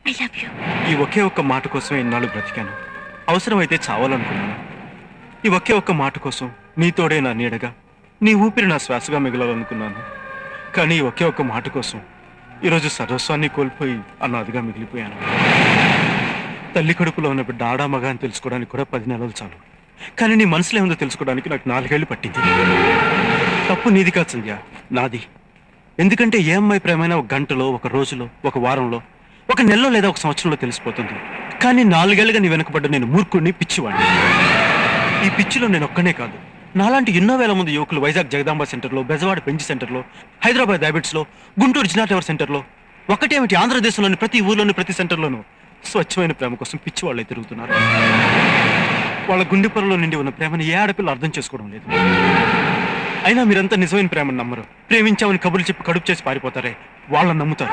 I love you. ఈ ఒకే ఒక్క మాట కోసం ఎన్నాళ్ళు బ్రతికాను. అవసరమైతే చావాలనుకున్నాను. ఈ ఒకే ఒక్క మాట కోసం నీతోడే నా నీడగా, నీ ఊపిరి నా శ్వాసగా మిగలాలనుకున్నాను. కానీ ఈ ఒకే ఒక్క మాట కోసం ఈరోజు సర్వస్వాన్ని కోల్పోయి అనాథగా మిగిలిపోయాను. తల్లి కడుపులో ఉన్న బిడ్డ ఆడా మగ అని తెలుసుకోవడానికి కూడా 10 నెలలు చాలు. కానీ నీ మనసులో ఏముందో తెలుసుకోవడానికి నాకు 4 ఏళ్ళు పట్టింది. తప్పు నీది కాదు సంధ్య, నాది. ఎందుకంటే ఏ అమ్మాయి ప్రేమైనా ఒక గంటలో, ఒక రోజులో, ఒక వారంలో, ఒక నెలలో లేదా ఒక సంవత్సరంలో తెలిసిపోతుంది. కానీ 4 ఏళ్ళుగా నీ వెనకబడ్డ నేను మూర్ఖుడిని, పిచ్చివాడిని. ఈ పిచ్చిలో నేను ఒక్కనే కాదు, నాలాంటి ఎన్నో వేల మంది యువకులు వైజాగ్ జగదాంబ సెంటర్లో, బెజవాడ బెంచ్ సెంటర్లో, హైదరాబాద్ హ్యాబిట్స్లో, గుంటూరు జినా టవర్ సెంటర్లో, ఒకటేమిటి ఆంధ్రదేశంలోని ప్రతి ఊర్లోని ప్రతి సెంటర్లోనూ స్వచ్ఛమైన ప్రేమ కోసం పిచ్చి వాళ్ళే తిరుగుతున్నారు. వాళ్ళ గుండె పొరలో నిండి ఉన్న ప్రేమని ఏ ఆడపిల్ల అర్థం చేసుకోవడం లేదు. అయినా మీరంతా నిజమైన ప్రేమను నమ్మరు. ప్రేమించామని కబుర్లు చెప్పి కడుపు చేసి పారిపోతారే, వాళ్ళని నమ్ముతారు.